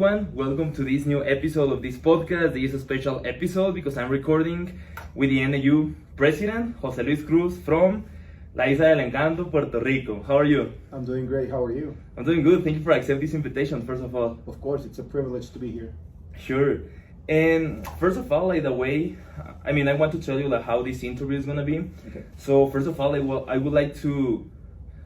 Everyone, welcome to this new episode of this podcast. This is a special episode because I'm recording with the NAU President, José Cruz from La Isla del Encanto, Puerto Rico. How are you? I'm doing great. How are you? I'm doing good. Thank you for accepting this invitation, first of all. Of course, it's a privilege to be here. Sure. And first of all, I want to tell you how this interview is gonna be. Okay. So first of all, I would like you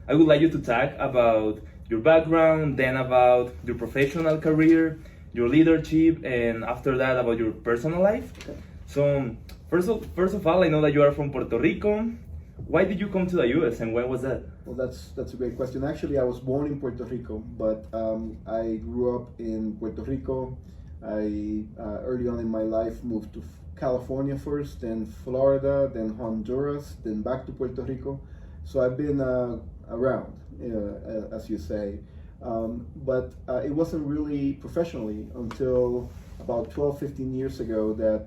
to talk about your background, then about your professional career, your leadership, and after that about your personal life. Okay. So first of all, I know that you are from Puerto Rico. Why did you come to the U.S. and when was that? Well, that's a great question. Actually, I was born in Puerto Rico, but I grew up in Puerto Rico. I early on in my life moved to California first, then Florida, then Honduras, then back to Puerto Rico. So I've been around, as you say, but it wasn't really professionally until about 12, 15 years ago that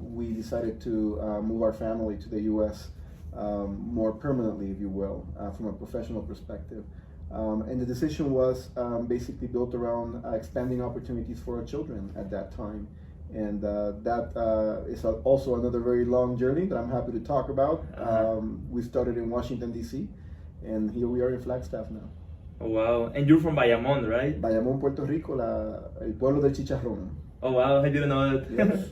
we decided to move our family to the U.S. More permanently, if you will, from a professional perspective. And the decision was basically built around expanding opportunities for our children at that time. And that is also another very long journey that I'm happy to talk about. We started in Washington, D.C., and here we are in Flagstaff now. Oh, wow. And you're from Bayamón, right? Bayamón, Puerto Rico, el pueblo del chicharrón. Oh, wow. I didn't know that. Yes.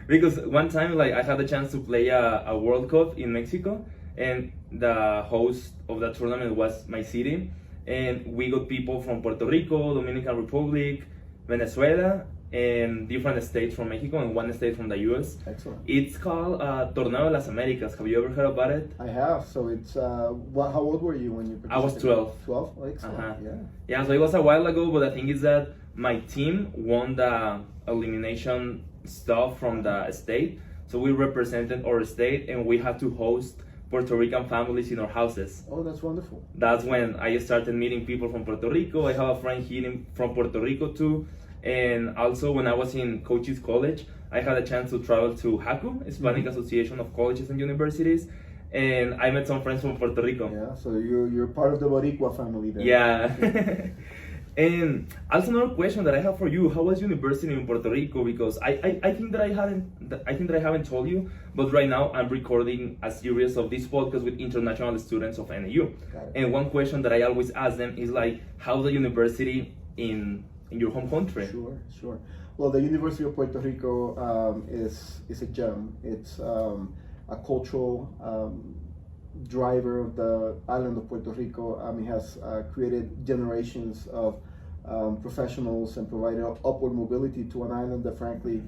Because one time, I had the chance to play a World Cup in Mexico, and the host of that tournament was my city. And we got people from Puerto Rico, Dominican Republic, Venezuela, and different states from Mexico and one state from the US. Excellent. It's called Torneo de las Américas. Have you ever heard about it? I have. So it's, how old were you when you participated? I was 12. 12? Oh, excellent. Uh-huh. Yeah. Yeah, so it was a while ago, but the thing is that my team won the elimination stuff from the state. So we represented our state and we had to host Puerto Rican families in our houses. Oh, that's wonderful. That's when I started meeting people from Puerto Rico. I have a friend here from Puerto Rico too. And also when I was in Coaches College, I had a chance to travel to HACU, Hispanic Association of Colleges and Universities. And I met some friends from Puerto Rico. Yeah, so you're part of the Boricua family then. Yeah. And also another question that I have for you: how was university in Puerto Rico? Because I think that I haven't told you, but right now I'm recording a series of this podcast with international students of NAU. And one question that I always ask them is how's the university in your home country? Sure. Well, the University of Puerto Rico is a gem. It's a cultural driver of the island of Puerto Rico. It has created generations of professionals and provided upward mobility to an island that frankly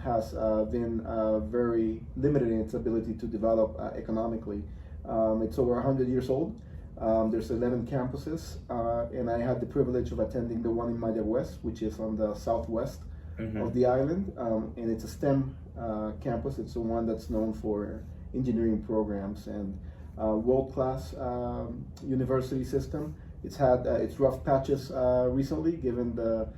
has been very limited in its ability to develop economically. It's over 100 years old. There's 11 campuses, and I had the privilege of attending the one in Mayagüez, which is on the southwest of the island, and it's a STEM campus. It's the one that's known for engineering programs and world-class university system. It's had its rough patches recently, given the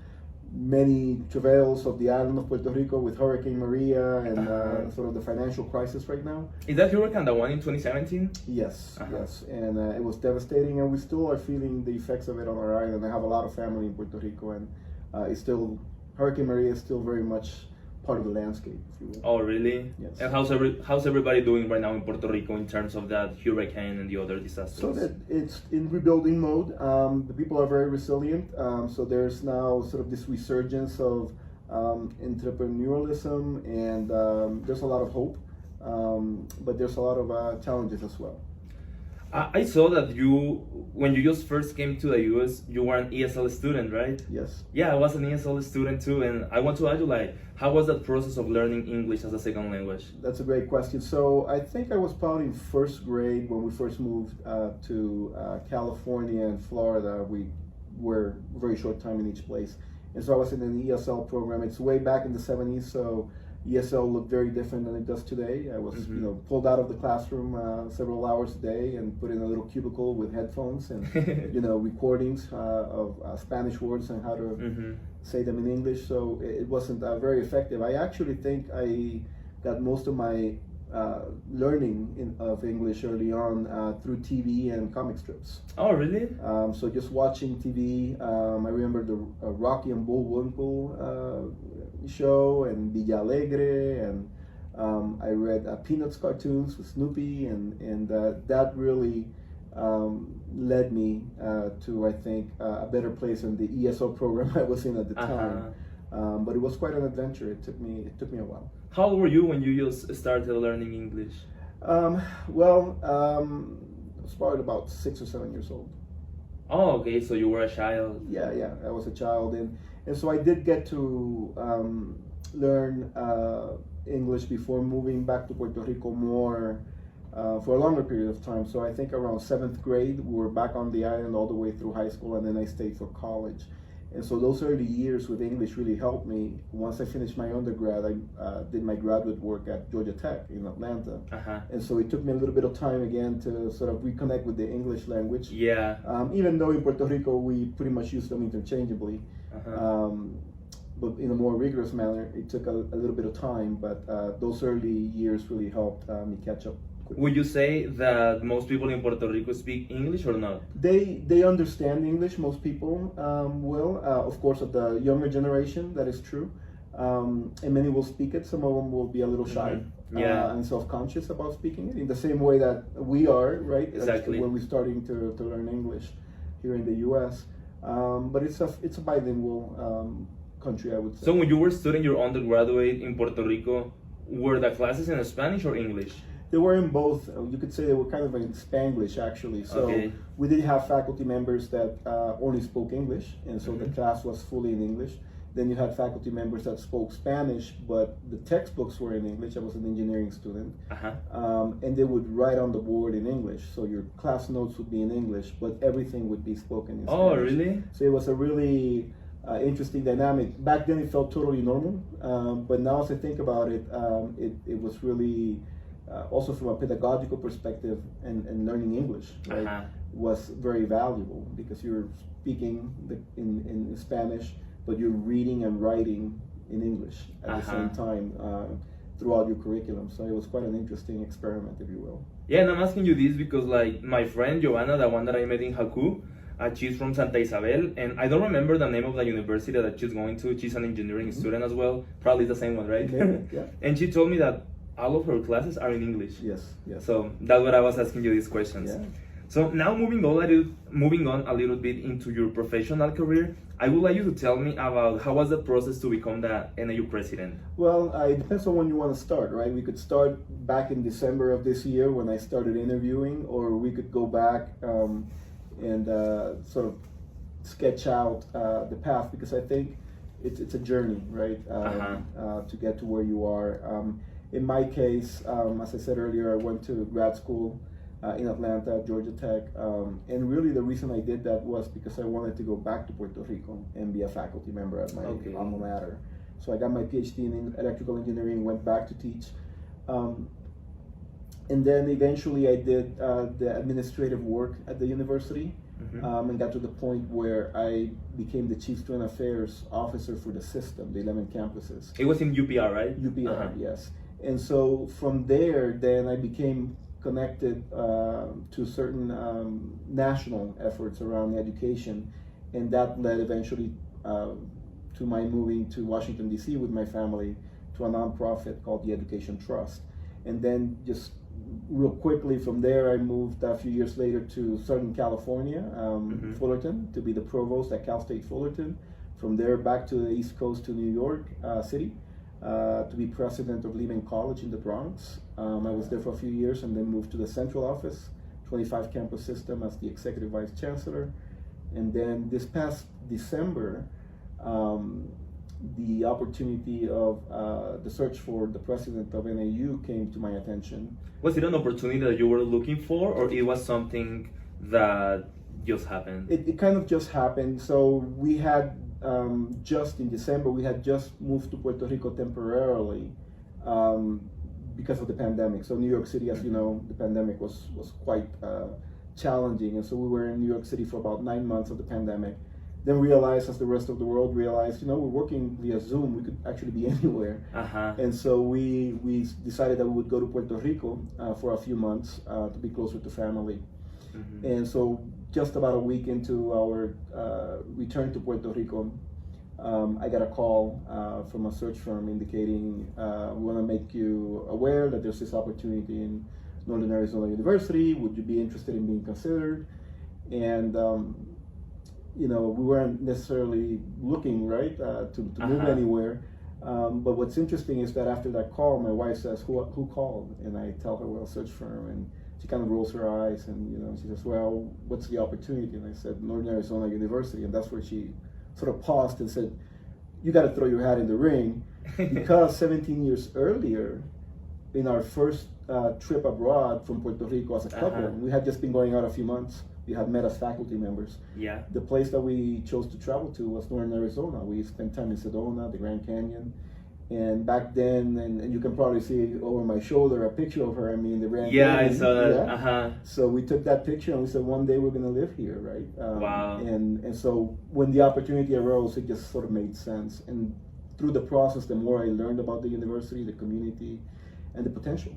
many travails of the island of Puerto Rico with Hurricane Maria and sort of the financial crisis right now. Is that hurricane the one in 2017? Yes, yes, and it was devastating, and we still are feeling the effects of it on our island. I have a lot of family in Puerto Rico, and Hurricane Maria is still very much part of the landscape, if you will. Oh, really? Yes. And how's everybody doing right now in Puerto Rico in terms of that hurricane and the other disasters? So that it's in rebuilding mode. The people are very resilient. So there's now sort of this resurgence of entrepreneurialism, and there's a lot of hope, but there's a lot of challenges as well. I saw that when you just first came to the US, you were an ESL student, right? Yes. Yeah, I was an ESL student too, and I want to ask you, how was that process of learning English as a second language? That's a great question. So I think I was probably in first grade when we first moved to California and Florida. We were a very short time in each place. And so I was in an ESL program. It's way back in the 70s, so ESL looked very different than it does today. I was, pulled out of the classroom several hours a day and put in a little cubicle with headphones and, recordings of Spanish words and how to say them in English. So it wasn't very effective. I actually think I got most of my learning of English early on through TV and comic strips. Oh, really? So just watching TV, I remember the Rocky and Bullwinkle show and Villa Alegre, and I read Peanuts cartoons with Snoopy, and that really led me to, I think, a better place in the ESL program I was in at the time. But it was quite an adventure. It took me a while. How old were you when you just started learning English? I was probably about 6 or 7 years old. Oh, okay, so you were a child. Yeah, I was a child, and so I did get to learn English before moving back to Puerto Rico more for a longer period of time. So I think around 7th grade, we were back on the island all the way through high school, and then I stayed for college. And so those early years with English really helped me. Once I finished my undergrad, I did my graduate work at Georgia Tech in Atlanta. And so it took me a little bit of time again to sort of reconnect with the English language. Yeah. Even though in Puerto Rico we pretty much use them interchangeably. But in a more rigorous manner, it took a little bit of time, but those early years really helped me catch up. Would you say that most people in Puerto Rico speak English or not? They understand English, most people will. Of course, of the younger generation, that is true. And many will speak it. Some of them will be a little shy and self-conscious about speaking it, in the same way that we are, right? Exactly. When we're starting to learn English here in the U.S. But it's a bilingual country, I would say. So when you were studying your undergraduate in Puerto Rico, were the classes in Spanish or English? They were in both. You could say they were kind of in Spanglish, actually. So we did have faculty members that only spoke English, and so the class was fully in English. Then you had faculty members that spoke Spanish, but the textbooks were in English. I was an engineering student. And they would write on the board in English. So your class notes would be in English, but everything would be spoken in Spanish. Oh, really? So it was a really interesting dynamic. Back then it felt totally normal, but now as I think about it, it was really... also from a pedagogical perspective and learning English, right, was very valuable, because you're speaking in Spanish, but you're reading and writing in English at the same time throughout your curriculum. So it was quite an interesting experiment, if you will. Yeah, and I'm asking you this because, like, my friend Giovanna, the one that I met in Haku, she's from Santa Isabel, and I don't remember the name of the university that she's going to. She's an engineering student as well, probably the same one, right? Yeah. And she told me that all of her classes are in English. Yes. So that's what I was asking you these questions. Yeah. So now moving on a little bit into your professional career, I would like you to tell me about how was the process to become the NAU president? Well, it depends on when you want to start, right? We could start back in December of this year when I started interviewing, or we could go back and sort of sketch out the path, because I think it's a journey, right? To get to where you are. In my case, as I said earlier, I went to grad school in Atlanta at Georgia Tech, and really the reason I did that was because I wanted to go back to Puerto Rico and be a faculty member at my alma mater. So I got my PhD in electrical engineering, went back to teach, and then eventually I did the administrative work at the university, and got to the point where I became the Chief Student Affairs Officer for the system, the 11 campuses. It was in UPR, right? UPR, yes. And so from there, then I became connected to certain national efforts around education, and that led eventually to my moving to Washington, D.C. with my family to a nonprofit called the Education Trust. And then just real quickly from there, I moved a few years later to Southern California, Fullerton, to be the provost at Cal State Fullerton. From there back to the East Coast to New York City. To be president of Lehman College in the Bronx. I was there for a few years and then moved to the central office, 25 campus system, as the executive vice chancellor. And then this past December, the opportunity of the search for the president of NAU came to my attention. Was it an opportunity that you were looking for, or it was something that just happened? It kind of just happened. So we had just in December, we had just moved to Puerto Rico temporarily because of the pandemic. So New York City, as you know, the pandemic was quite challenging, and so we were in New York City for about 9 months of the pandemic. then realized, as the rest of the world realized, we're working via Zoom. We could actually be anywhere. And so we decided that we would go to Puerto Rico for a few months to be closer to family. And so just about a week into our return to Puerto Rico, I got a call from a search firm indicating we want to make you aware that there's this opportunity in Northern Arizona University. Would you be interested in being considered? And we weren't necessarily looking, right, to move anywhere. But what's interesting is that after that call, my wife says, who called? And I tell her, well, search firm. And she kind of rolls her eyes and, she says, well, what's the opportunity? And I said, Northern Arizona University. And that's where she sort of paused and said, you got to throw your hat in the ring, because 17 years earlier, in our first trip abroad from Puerto Rico as a couple, we had just been going out a few months. We had met as faculty members. Yeah. The place that we chose to travel to was Northern Arizona. We spent time in Sedona, the Grand Canyon. And back then, and you can probably see over my shoulder a picture of her, the Grand Canyon. Yeah, I saw that. Yeah. So we took that picture and we said, one day we're going to live here, right? Wow. And so when the opportunity arose, it just sort of made sense. And through the process, the more I learned about the university, the community, and the potential,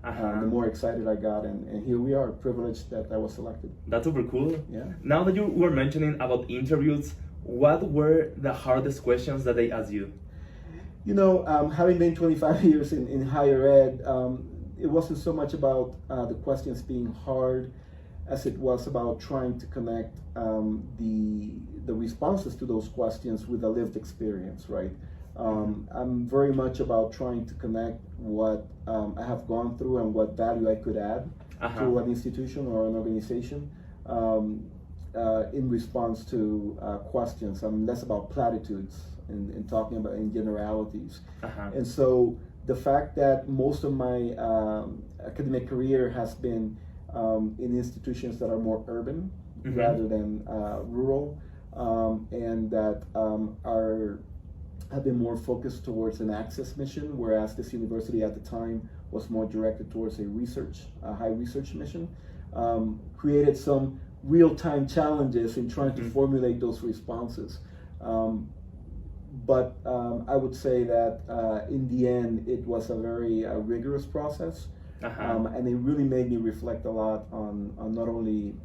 the more excited I got. And here we are, privileged that I was selected. That's super cool. Yeah. Now that you were mentioning about interviews, what were the hardest questions that they asked you? Having been 25 years in higher ed, it wasn't so much about the questions being hard as it was about trying to connect the responses to those questions with a lived experience, right? I'm very much about trying to connect what I have gone through and what value I could add to an institution or an organization in response to questions. I'm less about platitudes and talking about in generalities. And so the fact that most of my academic career has been in institutions that are more urban rather than rural, and that have been more focused towards an access mission, whereas this university at the time was more directed towards a high research mission, created some real-time challenges in trying to formulate those responses. But I would say that in the end, it was a very rigorous process, and it really made me reflect a lot on not only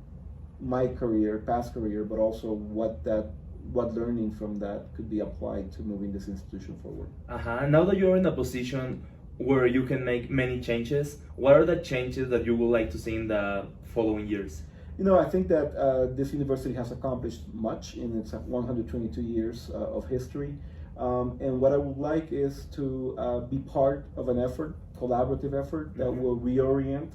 my past career, but also what learning from that could be applied to moving this institution forward. Now that you're in a position where you can make many changes, what are the changes that you would like to see in the following years? I think that this university has accomplished much in its 122 years of history. And what I would like is to be part of an effort, collaborative effort, that will reorient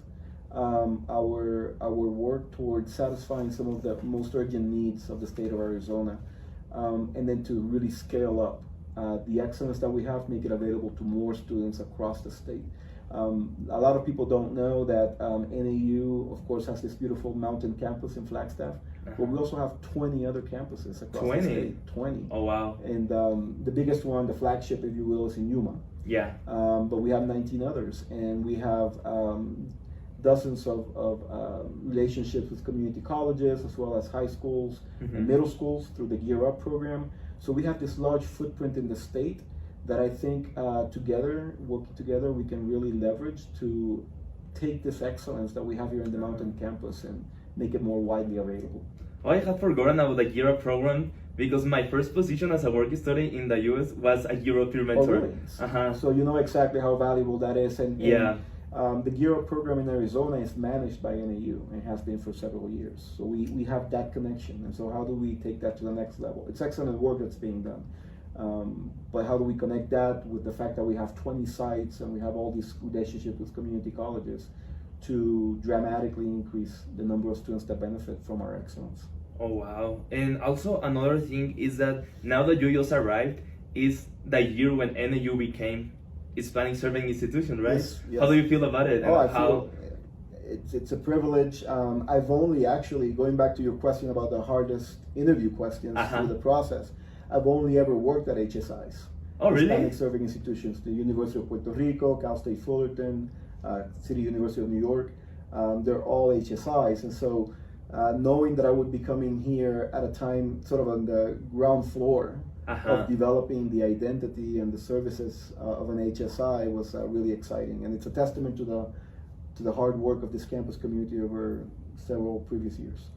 our work towards satisfying some of the most urgent needs of the state of Arizona. And then to really scale up the excellence that we have, make it available to more students across the state. A lot of people don't know that NAU, of course, has this beautiful mountain campus in Flagstaff, but we also have 20 other campuses across the state. 20. Oh, wow. And the biggest one, the flagship, if you will, is in Yuma. Yeah. But we have 19 others, and we have dozens of relationships with community colleges, as well as high schools and middle schools through the Gear Up program. So we have this large footprint in the state that I think working together, we can really leverage to take this excellence that we have here in the mountain campus and make it more widely available. Oh, I had forgotten about the Gear Up program, because my first position as a work study in the US was a Gear Up peer mentor. Oh, really? So you know exactly how valuable that is. And the Gear Up program in Arizona is managed by NAU and has been for several years. So we have that connection. And so how do we take that to the next level? It's excellent work that's being done. But how do we connect that with the fact that we have 20 sites and we have all these relationships with community colleges to dramatically increase the number of students that benefit from our excellence? Oh, wow. And also another thing is that now that you just arrived is the year when NAU became Hispanic serving institution, right? Yes. How do you feel about it? I feel it's a privilege. I've only actually, going back to your question about the hardest interview questions through the process, I've only ever worked at HSIs. Oh, really? Hispanic serving institutions, the University of Puerto Rico, Cal State Fullerton, City University of New York. They're all HSIs. And so knowing that I would be coming here at a time sort of on the ground floor of developing the identity and the services of an HSI was really exciting, and it's a testament to the hard work of this campus community over several previous years.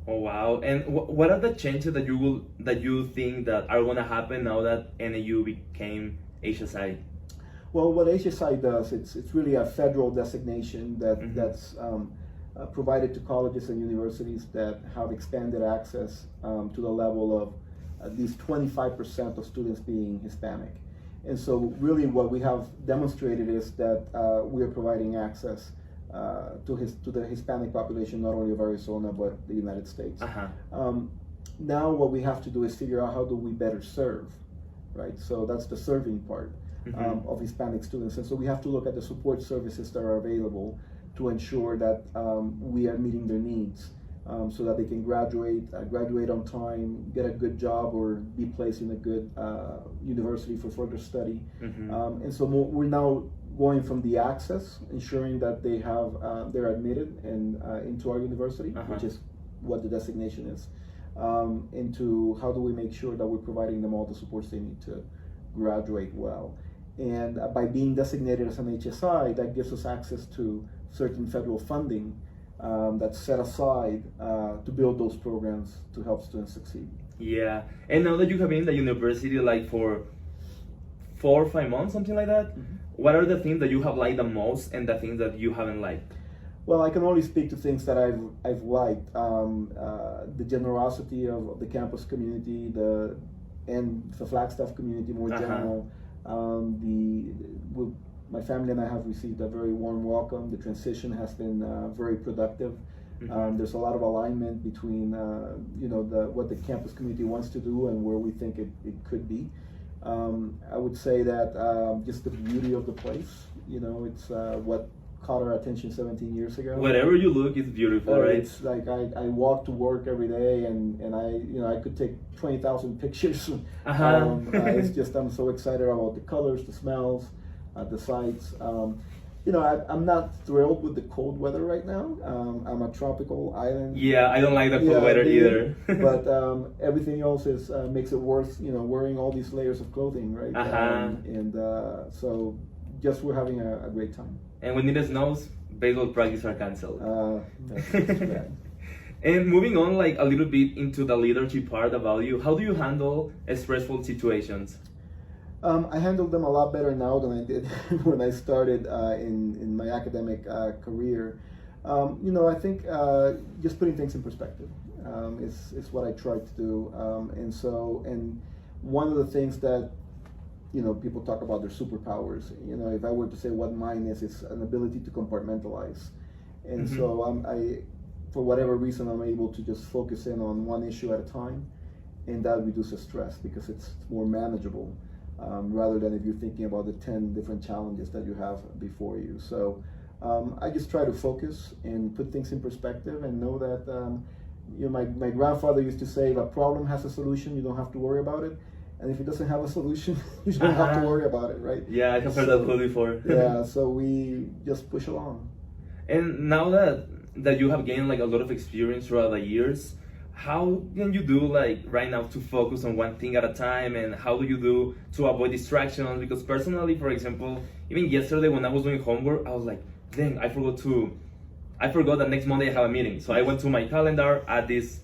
Oh wow! And what are the changes that you think that are going to happen now that NAU became HSI? Well, what HSI does, it's really a federal designation that's provided to colleges and universities that have expanded access to the level of at least 25% of students being Hispanic. And so really what we have demonstrated is that we are providing access to the Hispanic population, not only of Arizona, but the United States. Now what we have to do is figure out how do we better serve, right? So that's the serving part of Hispanic students. And so we have to look at the support services that are available to ensure that we are meeting their needs so that they can graduate on time, get a good job, or be placed in a good university for further study. And so we're now going from the access, ensuring that they're admitted and into our university, which is what the designation is, into how do we make sure that we're providing them all the supports they need to graduate well. And by being designated as an HSI, that gives us access to certain federal funding that's set aside to build those programs to help students succeed. Yeah, and now that you have been in the university like for 4 or 5 months, something like that, what are the things that you have liked the most and the things that you haven't liked? Well, I can only speak to things that I've liked. The generosity of the campus community, and the Flagstaff community more general. My family and I have received a very warm welcome. The transition has been very productive. There's a lot of alignment between what the campus community wants to do and where we think it could be. I would say that just the beauty of the place, it's what caught our attention 17 years ago. Wherever you look, it's beautiful, right? It's like I walk to work every day, and I could take 20,000 pictures. It's just I'm so excited about the colors, the smells, the sights. I'm not thrilled with the cold weather right now. I'm a tropical island. Yeah, I don't like the cold weather either. But everything else makes it worth wearing all these layers of clothing, right? So just we're having a great time. And when it snows, baseball practice are canceled. That's bad. And moving on, like a little bit into the leadership part about you, how do you handle stressful situations? I handle them a lot better now than I did when I started in my academic career. I think just putting things in perspective is what I try to do. And one of the things that people talk about their superpowers. If I were to say what mine is, it's an ability to compartmentalize. And so for whatever reason, I'm able to just focus in on one issue at a time, and that reduces stress because it's more manageable. Rather than if you're thinking about the 10 different challenges that you have before you. So I just try to focus and put things in perspective and know that, my grandfather used to say, if a problem has a solution, you don't have to worry about it. And if it doesn't have a solution, you don't have to worry about it, right? Yeah, I have heard that quote before. Yeah, so we just push along. And now that you have gained like a lot of experience throughout the years, how can you do like right now to focus on one thing at a time, and how do you do to avoid distractions? Because personally, for example, even yesterday when I was doing homework, I was like, dang, I forgot that next Monday I have a meeting. So I went to my calendar, add this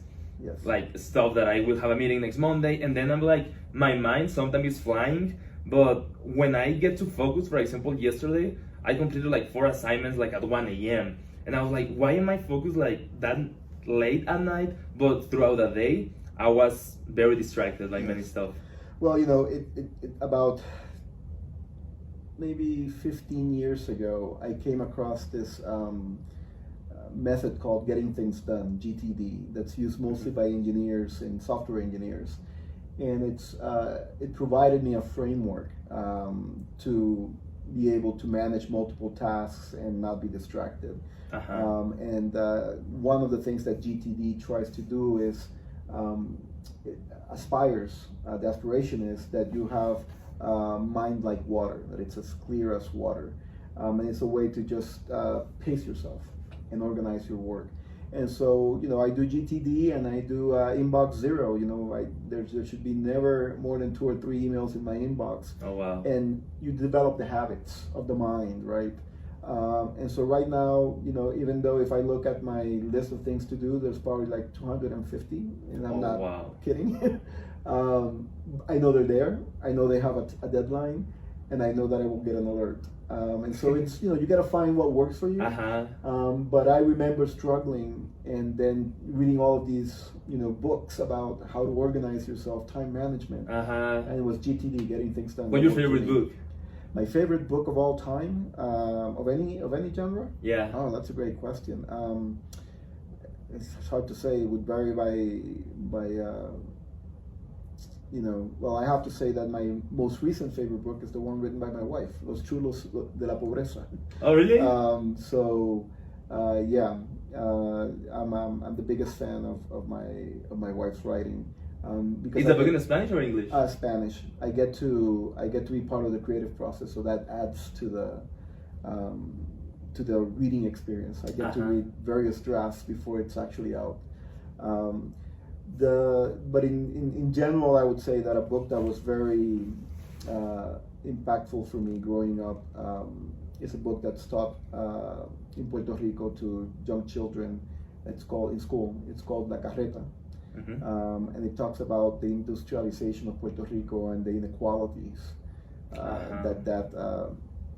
like stuff that I will have a meeting next Monday, and then I'm like, my mind sometimes is flying, but when I get to focus, for example, yesterday, I completed like 4 assignments like at 1 a.m. And I was like, why am I focused like that late at night? But throughout the day, I was very distracted, like many stuff. Well, it about maybe 15 years ago, I came across this method called Getting Things Done, GTD, that's used mostly by engineers and software engineers. And it provided me a framework to be able to manage multiple tasks and not be distracted. One of the things that GTD tries to do is it aspires, the aspiration is that you have mind like water, that it's as clear as water. And it's a way to just pace yourself and organize your work. And so, I do GTD and I do inbox zero. There should be never more than 2 or 3 emails in my inbox. Oh wow. And you develop the habits of the mind, right? And so right now, even though if I look at my list of things to do, there's probably like 250, and I'm not kidding. I know they're there. I know they have a deadline, and I know that I will get an alert. And so it's, you got to find what works for you. But I remember struggling and then reading all of these, books about how to organize yourself, time management. And it was GTD, getting things done. What's your favorite book? My favorite book of all time, of any genre? Yeah. Oh, that's a great question. It's hard to say. It would vary by well, I have to say that my most recent favorite book is the one written by my wife, Los Chulos de la Pobreza. Oh, really? I'm the biggest fan of my wife's writing. Is the book in Spanish or English? Spanish. I get to be part of the creative process, so that adds to the reading experience. I get to read various drafts before it's actually out. But in general, I would say that a book that was very impactful for me growing up is a book that's taught in Puerto Rico to young children. It's called La Carreta. And it talks about the industrialization of Puerto Rico and the inequalities that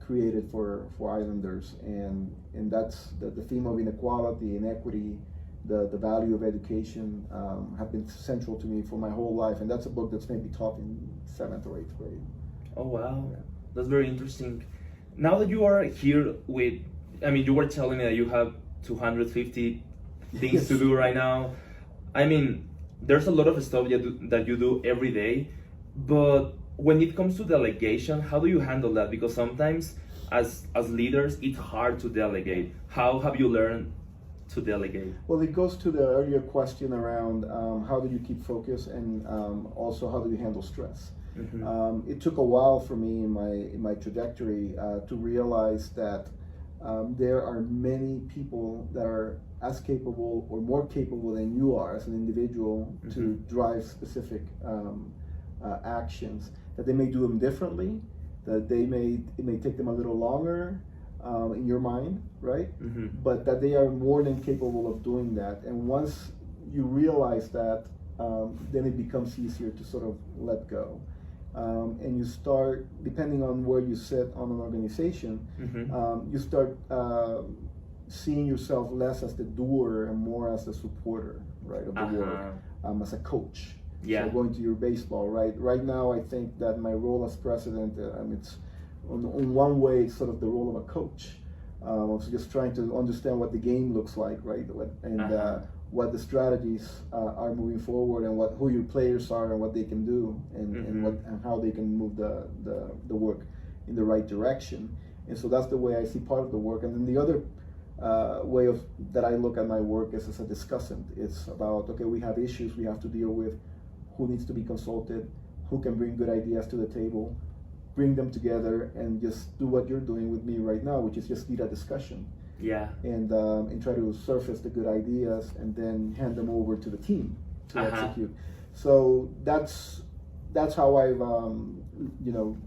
created for islanders, and that's the theme of inequality, inequity, the value of education have been central to me for my whole life, and that's a book that's maybe taught in 7th or 8th grade. Oh wow, that's very interesting. Now that you are here you were telling me that you have 250 things to do right now. There's a lot of stuff that you do every day, but when it comes to delegation, how do you handle that? Because sometimes as leaders, it's hard to delegate. How have you learned to delegate? Well, it goes to the earlier question around how do you keep focus, and also how do you handle stress. It took a while for me in my trajectory to realize that there are many people that are as capable or more capable than you are as an individual to drive specific actions, that they may do them differently, that it may take them a little longer in your mind, right? But that they are more than capable of doing that. And once you realize that, then it becomes easier to sort of let go. And you start, depending on where you sit on an organization, you start seeing yourself less as the doer and more as the supporter, right, of the work, as a coach. Yeah. So going to your baseball, right? Right now, I think that my role as president, it's in one way, it's sort of the role of a coach. Of just trying to understand what the game looks like, right? What the strategies are moving forward, and who your players are, and what they can do, and how they can move the work in the right direction. And so that's the way I see part of the work. And then the other way that I look at my work is as a discussant. It's about, okay, we have issues we have to deal with. Who needs to be consulted? Who can bring good ideas to the table? Bring them together and just do what you're doing with me right now, which is just lead a discussion. Yeah. And try to surface the good ideas and then hand them over to the team to execute. So that's how I've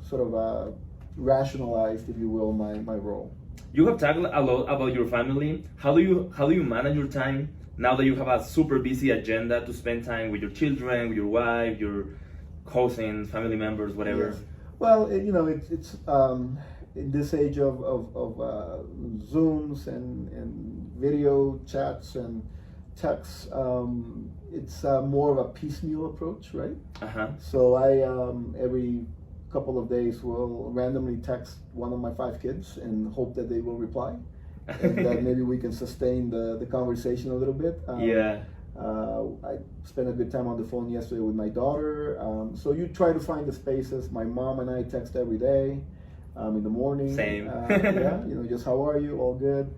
sort of rationalized, if you will, my role. You have talked a lot about your family. How do you manage your time now that you have a super busy agenda to spend time with your children, with your wife, your cousins, family members, whatever? Yes. Well, it's in this age of Zooms and video chats and texts, it's more of a piecemeal approach, right? So I every couple of days will randomly text one of my 5 kids and hope that they will reply, and that maybe we can sustain the conversation a little bit. I spent a good time on the phone yesterday with my daughter. So you try to find the spaces. My mom and I text every day in the morning. Same. Just how are you? All good.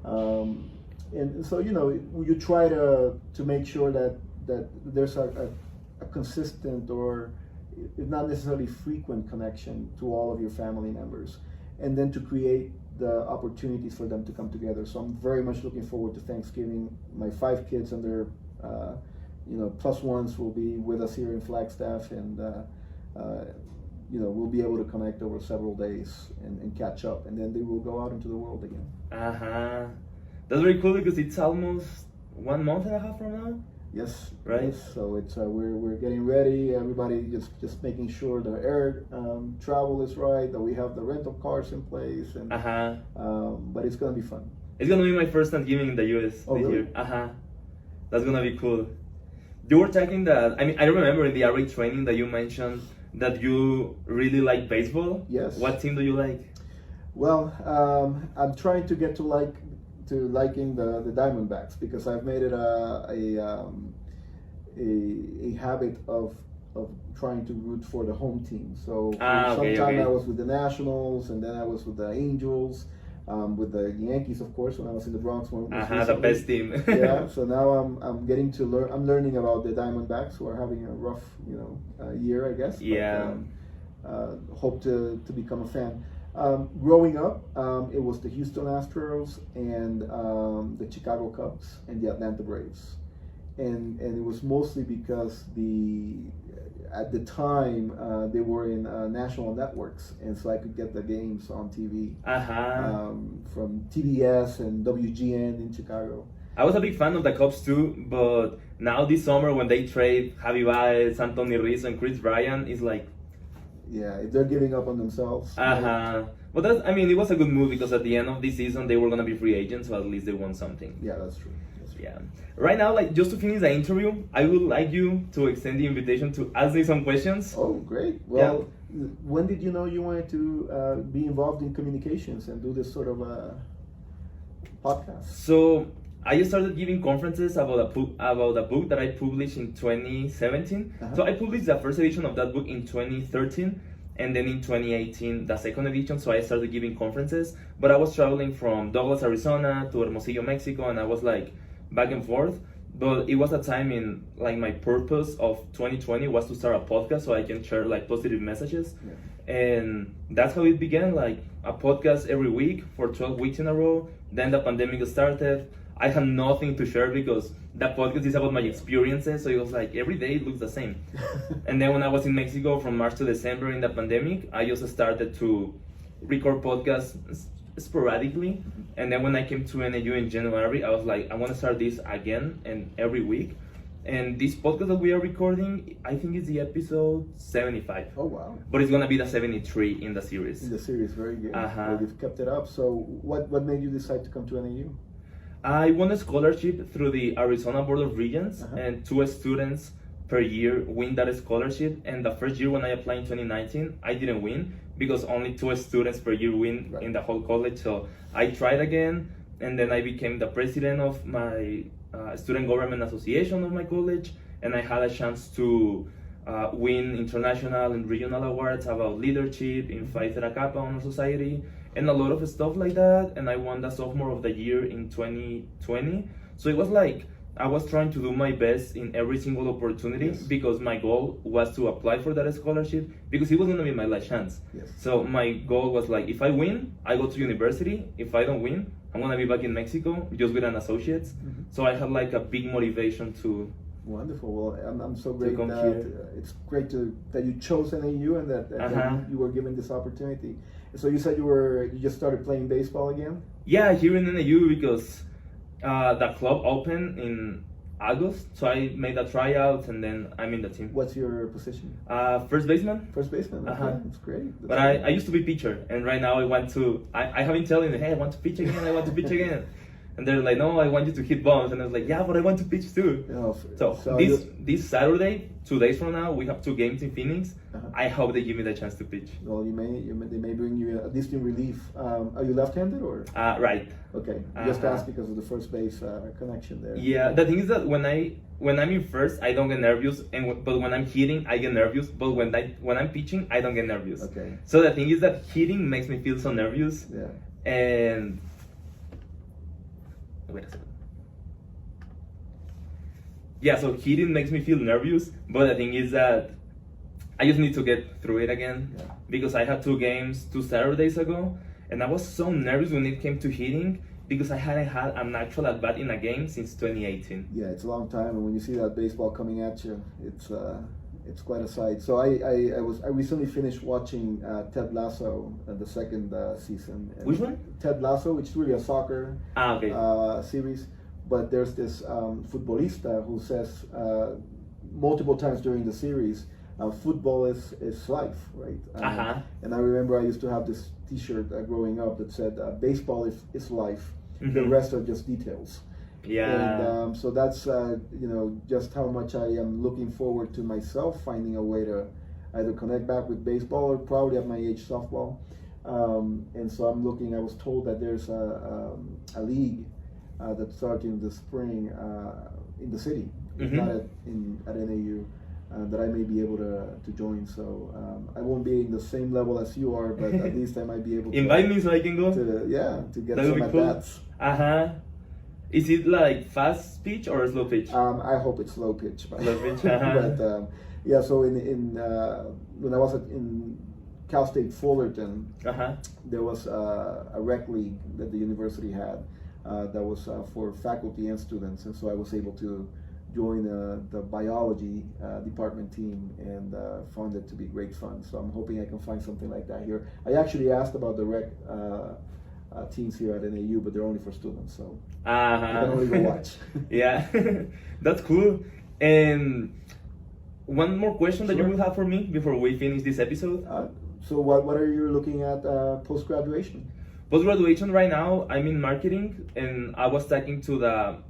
And so you try to make sure that there's a consistent, or if not necessarily frequent, connection to all of your family members, and then to create the opportunities for them to come together. So I'm very much looking forward to Thanksgiving. My 5 kids and their plus ones will be with us here in Flagstaff, and we'll be able to connect over several days and catch up, and then they will go out into the world again. That's very cool because it's almost 1 month and a half from now. Yes, right. Yes. So it's we're getting ready. Everybody just making sure the air travel is right, that we have the rental cars in place, and but it's gonna be fun. It's gonna be my first Thanksgiving in the US this really? year. That's gonna be cool. You were talking that, I remember in the RA training that you mentioned that you really like baseball. Yes. What team do you like? Well, I'm trying to get to liking the Diamondbacks, because I've made it a habit of trying to root for the home team. So sometime I was with the Nationals, and then I was with the Angels, with the Yankees, of course, when I was in the Bronx. The best team. Yeah. So now I'm getting to learn. I'm learning about the Diamondbacks, who are having a rough, year, I guess. Yeah. But, hope to become a fan. Growing up, it was the Houston Astros and the Chicago Cubs and the Atlanta Braves, and it was mostly because at the time they were in national networks, and so I could get the games on TV from TBS and WGN in Chicago. I was a big fan of the Cubs too, but now this summer when they trade Javi Baez, Anthony Rizzo, and Chris Bryant, it's like, yeah, if they're giving up on themselves. But it was a good move, because at the end of this season they were gonna be free agents, so at least they won something. Yeah, that's true. Yeah. Right now, just to finish the interview, I would like you to extend the invitation to ask me some questions. Oh, great. Well, when did you know you wanted to be involved in communications and do this sort of podcast? So I started giving conferences about a book that I published in 2017. So I published the first edition of that book in 2013, and then in 2018 the second edition. So I started giving conferences, but I was traveling from Douglas, Arizona to Hermosillo, Mexico, and I was like back and forth. But it was a time in my purpose of 2020 was to start a podcast so I can share positive messages. And that's how it began, a podcast every week for 12 weeks in a row. Then the pandemic started. I had nothing to share because that podcast is about my experiences, so it was every day it looks the same. And then when I was in Mexico from March to December in the pandemic, I just started to record podcasts sporadically. And then when I came to NAU in January, I was like, I want to start this again and every week. And this podcast that we are recording, I think it's the episode 75. Oh, wow. But it's going to be the 73 in the series. In the series, very good. Well, you've kept it up. So what made you decide to come to NAU? I won a scholarship through the Arizona Board of Regents, and 2 students per year win that scholarship. And the first year when I applied in 2019, I didn't win because only 2 students per year win in the whole college. So I tried again, and then I became the president of my student government association of my college, and I had a chance to win international and regional awards about leadership in Phi Theta Kappa Honor Society, and a lot of stuff like that. And I won the sophomore of the year in 2020. So it was I was trying to do my best in every single opportunity, because my goal was to apply for that scholarship, because it was going to be my last chance. So my goal was if I win, I go to university. If I don't win, I'm going to be back in Mexico just with an associate's. So I had a big motivation to. Wonderful. Well, I'm so great that it's great that you chose NAU and that you were given this opportunity. So you said you just started playing baseball again? Yeah, here in NAU, because the club opened in August, so I made a tryout, and then I'm in the team. What's your position? First baseman. First baseman. Okay. That's great. But I used to be pitcher, and right now I have been telling them, hey, I want to pitch again. I want to pitch again. And they're like, no, I want you to hit bombs. And I was like, yeah, but I want to pitch too. So this Saturday, 2 days from now, we have 2 games in Phoenix. I hope they give me the chance to pitch. Well, they may bring you a distant relief. Are you left-handed or? Right. Okay. Just asked because of the first base connection there. Yeah, the thing is that when I'm in first, I don't get nervous, but when I'm hitting, I get nervous. But when I'm pitching, I don't get nervous. Okay. So the thing is that hitting makes me feel so nervous. Yeah. And wait a second. Yeah, so hitting makes me feel nervous, but the thing is that I just need to get through it again, because I had 2 games 2 Saturdays ago, and I was so nervous when it came to hitting because I hadn't had an actual at bat in a game since 2018. Yeah, it's a long time, and when you see that baseball coming at you, it's quite a sight. So I recently finished watching Ted Lasso, the second season. And Which one? Ted Lasso, which is really a soccer Okay. series. But there's this futbolista who says multiple times during the series, football is life, right? And I remember I used to have this T-shirt growing up that said, "Baseball is life. The rest are just details." Yeah. And so that's just how much I am looking forward to myself finding a way to either connect back with baseball or probably at my age softball. And so I'm looking. I was told that there's a league that's starting in the spring in the city, not at NAU. That I may be able to join, so I won't be in the same level as you are, but at least I might be able to invite me so I can go. To get That some would at be cool. bats. Is it like fast pitch or slow pitch? I hope it's slow pitch. Slow pitch. But yeah, so in when I was in Cal State Fullerton, there was a rec league that the university had that was for faculty and students, and so I was able to join the biology department team and found it to be great fun. So I'm hoping I can find something like that here. I actually asked about the rec teams here at NAU, but they're only for students, so I can only go watch. Yeah, that's cool. And one more question that you will have for me before we finish this episode. So what are you looking at post-graduation? Post-graduation right now, I'm in marketing, and I was talking to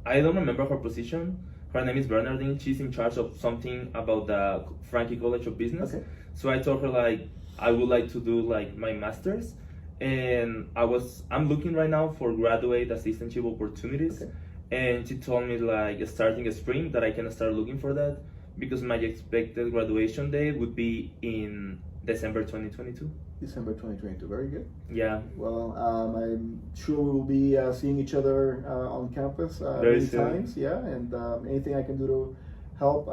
I don't remember her position. Her name is Bernardine. She's in charge of something about the Frankie College of Business. Okay. So I told her like I would like to do like my master's, and I'm looking right now for graduate assistantship opportunities. Okay. And she told me like starting spring that I can start looking for that because my expected graduation date would be in December 2022. December 2022. Very good. Yeah. Well, I'm sure we will be seeing each other on campus Very many soon. times. Yeah, and anything I can do to help,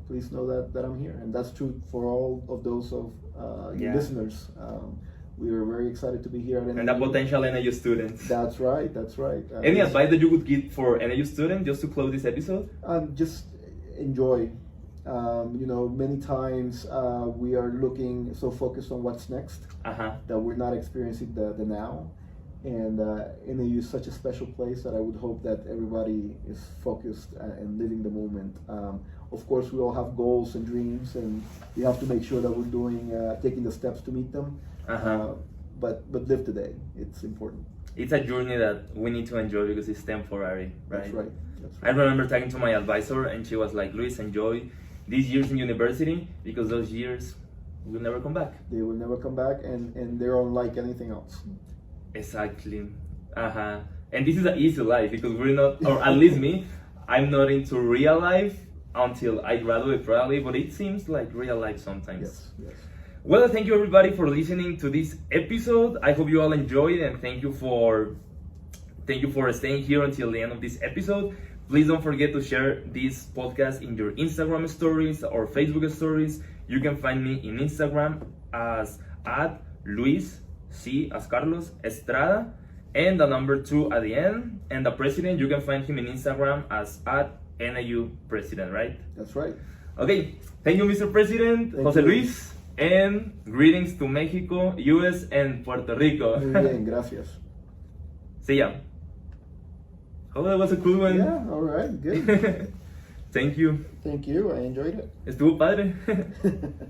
please know that I'm here. And that's true for all of those of your listeners. We are very excited to be here at NAU. And the potential NAU students. That's right. That's right. Any advice that you would give for NAU students just to close this episode? Just enjoy. Many times we are looking so focused on what's next that we're not experiencing the now. And NAU is such a special place that I would hope that everybody is focused and living the moment. Of course, we all have goals and dreams, and we have to make sure that we're taking the steps to meet them. But live today. It's important. It's a journey that we need to enjoy because it's temporary, right? That's right. I remember talking to my advisor, and she was like, "Luis, enjoy these years in university because those years will never come back." They will never come back, and they're unlike anything else. Exactly. And this is an easy life because we're not, or at least me, I'm not into real life until I graduate probably, but it seems like real life sometimes. Yes. Well, thank you everybody for listening to this episode. I hope you all enjoyed, and thank you for staying here until the end of this episode. Please don't forget to share this podcast in your Instagram stories or Facebook stories. You can find me in Instagram as @Luis C as Carlos Estrada and the number 2 at the end. And the president, you can find him in Instagram as @NAU President, right? That's right. Okay, thank you, Mr. President, Thank Jose you. Luis, and greetings to Mexico, US, and Puerto Rico. Muy bien, gracias. See ya. Oh, that was a cool one. Yeah, all right, good. Thank you. Thank you, I enjoyed it. Estuvo padre.